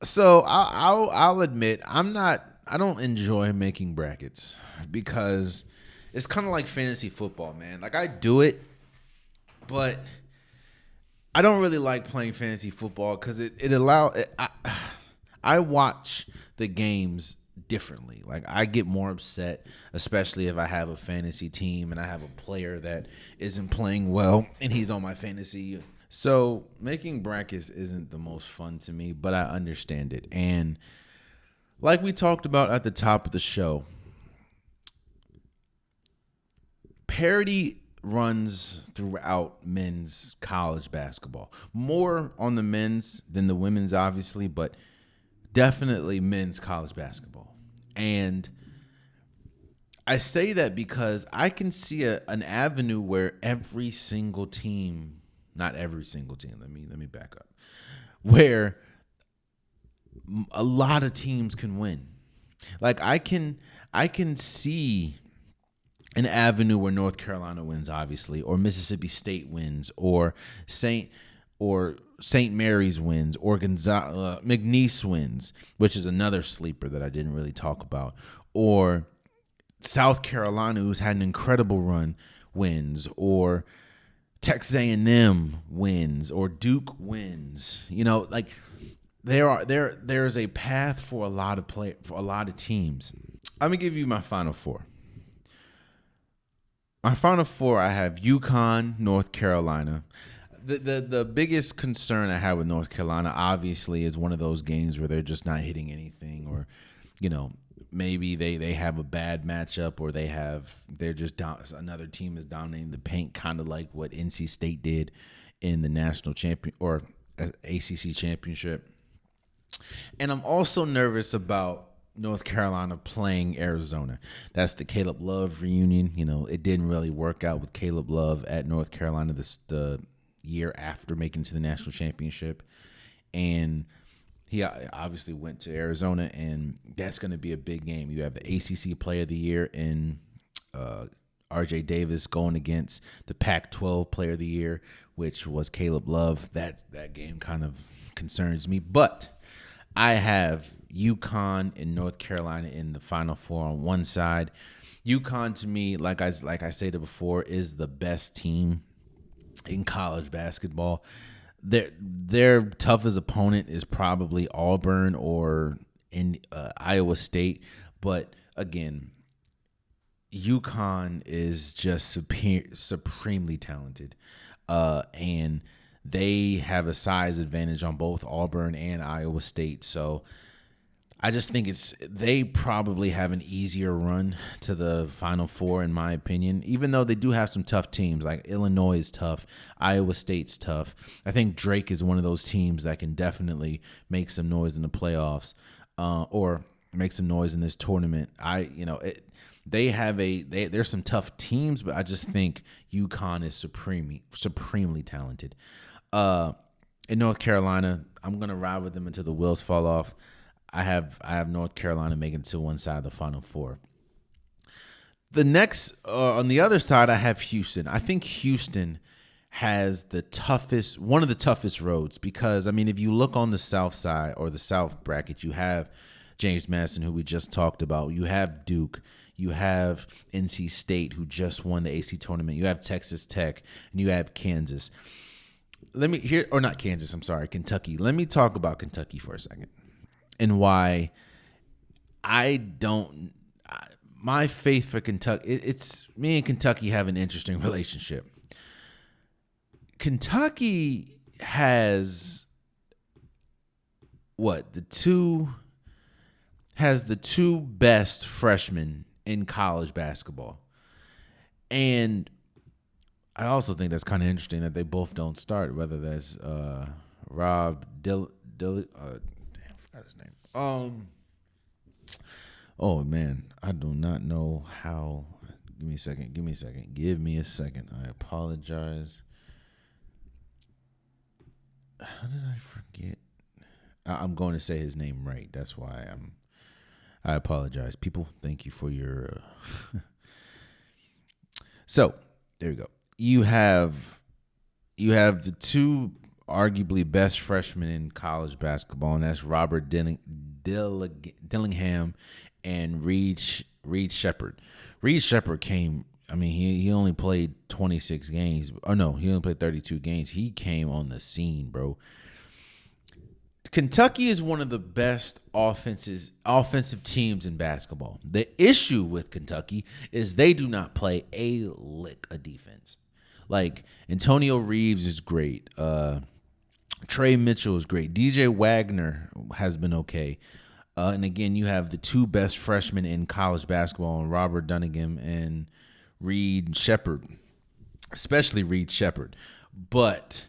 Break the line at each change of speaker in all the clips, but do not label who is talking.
So I'll admit I'm not. I don't enjoy making brackets because it's kind of like fantasy football, man. Like I do it, but I don't really like playing fantasy football because it allow it, I watch the games differently. Like I get more upset, especially if I have a fantasy team and I have a player that isn't playing well and he's on my fantasy. So making brackets isn't the most fun to me, but I understand it. And like we talked about at the top of the show, parity runs throughout men's college basketball. More on the men's than the women's, obviously, but definitely men's college basketball. And I say that because I can see an avenue where every single team, not every single team, let me back up, where a lot of teams can win. Like I can see an avenue where North Carolina wins, obviously, or Mississippi State wins, Saint or St. Mary's wins, or Gonzaga, McNeese wins, which is another sleeper that I didn't really talk about, or South Carolina, who's had an incredible run, wins, or Texas A&M wins, or Duke wins. Like there's a path for a lot of teams. I'm gonna give you my final four. My final four, I have UConn, North Carolina. The biggest concern I have with North Carolina, obviously, is one of those games where they're just not hitting anything, or you know maybe they have a bad matchup, or they're just down. Another team is dominating the paint, kind of like what NC State did in the national champion or ACC championship. And I'm also nervous about North Carolina playing Arizona. That's the Caleb Love reunion. It didn't really work out with Caleb Love at North Carolina the year after making it to the national championship. And he obviously went to Arizona, and that's going to be a big game. You have the ACC Player of the Year in RJ Davis going against the Pac-12 Player of the Year, which was Caleb Love. That game kind of concerns me, but I have UConn and North Carolina in the Final Four on one side. UConn, to me, like I stated before, is the best team in college basketball. Their toughest opponent is probably Auburn or in Iowa State, but again, UConn is just supremely talented, and they have a size advantage on both Auburn and Iowa State. So I just think they probably have an easier run to the Final Four, in my opinion, even though they do have some tough teams. Like Illinois is tough. Iowa State's tough. I think Drake is one of those teams that can definitely make some noise in the playoffs, or make some noise in this tournament. There's some tough teams, but I just think UConn is supremely talented. In North Carolina, I'm gonna ride with them until the wheels fall off. I have North Carolina making it to one side of the Final Four. The next, on the other side, I have Houston. I think Houston has one of the toughest roads, because, I mean, if you look on the South side or the South bracket, you have James Madison, who we just talked about. You have Duke. You have NC State, who just won the AC tournament. You have Texas Tech, and you have Kansas. Not Kansas, I'm sorry, Kentucky. Let me talk about Kentucky for a second, and why my faith for Kentucky, it's me and Kentucky have an interesting relationship. Kentucky has the two best freshmen in college basketball. And I also think that's kind of interesting that they both don't start, whether that's Rob Dill damn, I forgot his name. Oh man, I do not know how. Give me a second. I apologize. How did I forget? I'm going to say his name right. That's why I apologize. People, thank you for your So, there you go. You have the two arguably best freshman in college basketball, and that's Robert Dillingham and Reed Shepard. Reed Shepard came. I mean, he only played 26 games. Oh no, he only played 32 games. He came on the scene, bro. Kentucky is one of the best offensive teams in basketball. The issue with Kentucky is they do not play a lick of defense. Like, Antonio Reeves is great. Trey Mitchell is great. DJ Wagner has been okay. And again, you have the two best freshmen in college basketball, Robert Dunningham and Reed Shepard, especially Reed Shepard. But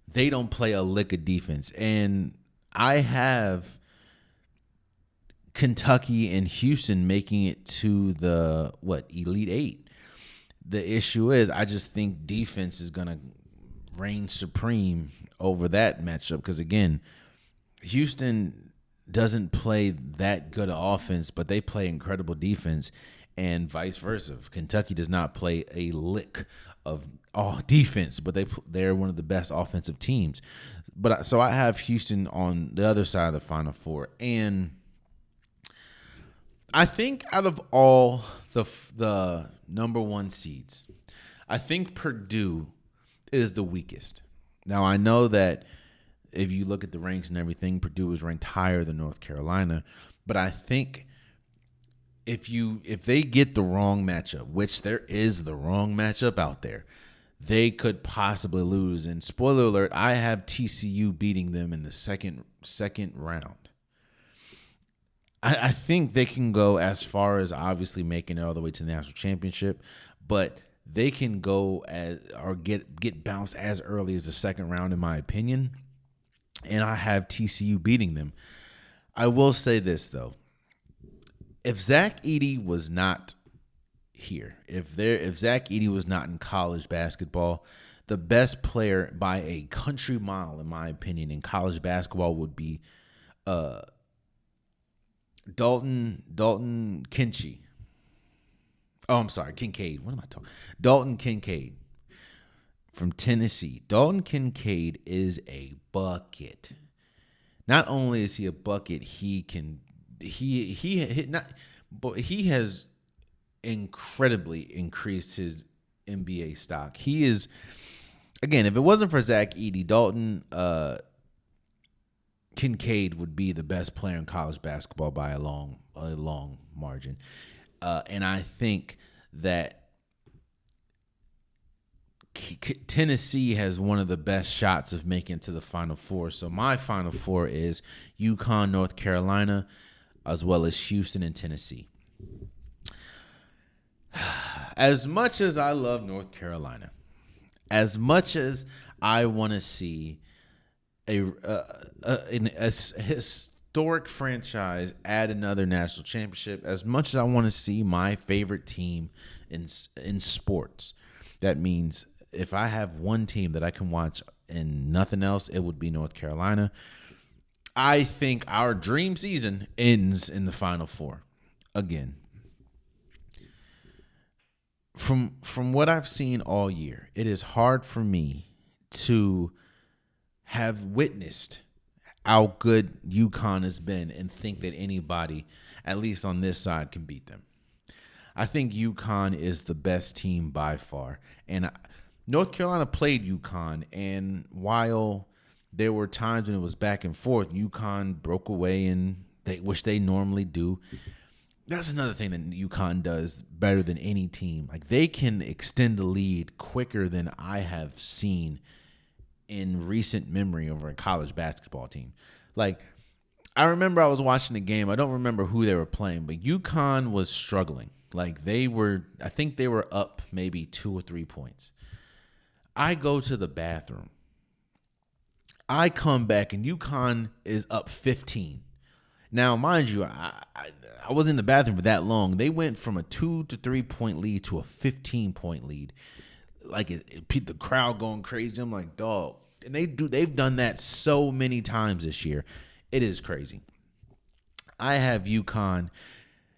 they don't play a lick of defense. And I have Kentucky and Houston making it to the, Elite Eight. The issue is I just think defense is going to reign supreme over that matchup because, again, Houston doesn't play that good offense, but they play incredible defense, and vice versa. Kentucky does not play a lick of defense, but they're one of the best offensive teams. But so I have Houston on the other side of the Final Four, and I think out of all the number one seeds, I think Purdue is the weakest. Now, I know that if you look at the ranks and everything, Purdue is ranked higher than North Carolina, but I think if they get the wrong matchup, which there is the wrong matchup out there, they could possibly lose. And spoiler alert, I have TCU beating them in the second round. I think they can go as far as obviously making it all the way to the national championship, but they can go or get bounced as early as the second round, in my opinion. And I have TCU beating them. I will say this though: if Zach Edey was not here, if Zach Edey was not in college basketball, the best player by a country mile, in my opinion, in college basketball would be Dalton Kincaid. Oh, I'm sorry, Kincaid. What am I talking? Dalton Kincaid from Tennessee. Dalton Kincaid is a bucket. Not only is he a bucket, he has incredibly increased his NBA stock. He is, again, if it wasn't for Zach Edey, Dalton Kincaid would be the best player in college basketball by a long margin. And I think that Tennessee has one of the best shots of making it to the Final Four. So my Final Four is UConn, North Carolina, as well as Houston and Tennessee. As much as I love North Carolina, as much as I want to see a historic franchise add another national championship, as much as I want to see my favorite team in sports, that means if I have one team that I can watch and nothing else, it would be North Carolina. I think our dream season ends in the Final Four. Again, from what I've seen all year, it is hard for me to have witnessed how good UConn has been and think that anybody, at least on this side, can beat them. I think UConn is the best team by far. And North Carolina played UConn, and while there were times when it was back and forth, UConn broke away, which they normally do. That's another thing that UConn does better than any team. Like, they can extend the lead quicker than I have seen in recent memory over a college basketball team. Like, I remember I was watching the game. I don't remember who they were playing, but UConn was struggling. Like, I think they were up maybe 2 or 3 points. I go to the bathroom. I come back and UConn is up 15. Now, mind you, I was in the bathroom for that long. They went from a 2 to 3 point lead to a 15-point lead. Like, the crowd going crazy. I'm like, dog. And they've done that so many times this year. It is crazy. I have UConn.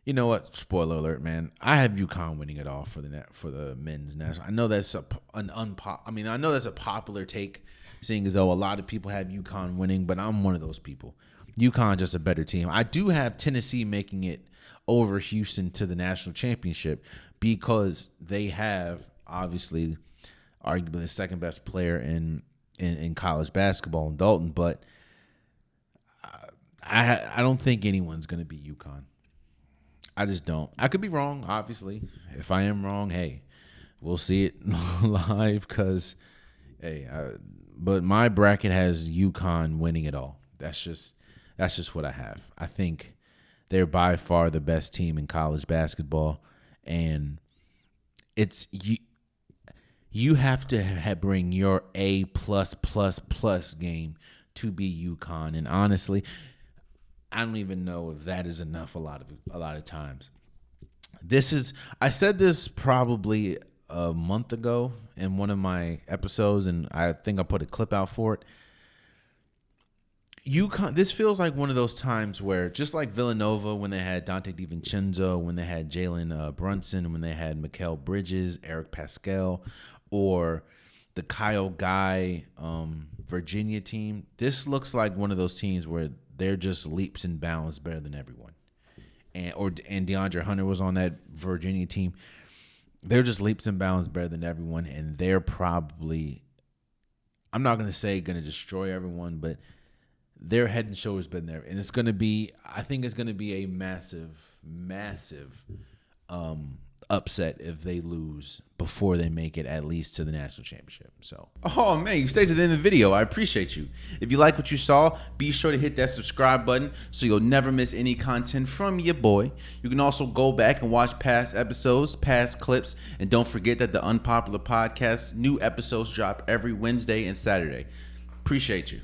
You know what? Spoiler alert, man. I have UConn winning it all for the men's national. I know that's a popular take seeing as though a lot of people have UConn winning, but I'm one of those people. UConn just a better team. I do have Tennessee making it over Houston to the national championship because they have obviously arguably the second best player in college basketball in Dalton, but I don't think anyone's going to be UConn. I just don't. I could be wrong, obviously. If I am wrong, hey, we'll see it live because, hey, but my bracket has UConn winning it all. That's just what I have. I think they're by far the best team in college basketball, and it's you have to bring your A plus game to be UConn, and honestly, I don't even know if that is enough. A lot of times, I said this probably a month ago in one of my episodes, and I think I put a clip out for it. UConn, this feels like one of those times where, just like Villanova when they had Dante DiVincenzo, when they had Jalen Brunson, when they had Mikal Bridges, Eric Pascal, or the Kyle Guy Virginia team, this looks like one of those teams where they're just leaps and bounds better than everyone. And DeAndre Hunter was on that Virginia team. They're just leaps and bounds better than everyone, and they're probably, I'm not going to say going to destroy everyone, but their head and shoulders better than there. And it's going to be, I think it's going to be a massive upset if they lose before they make it at least to the national championship. So, oh man, you stayed to the end of the video. I appreciate you. If you like what you saw, be sure to hit that subscribe button so you'll never miss any content from your boy. You can also go back and watch past episodes, past clips, and don't forget that the Unpopular Podcast new episodes drop every Wednesday and Saturday. Appreciate you.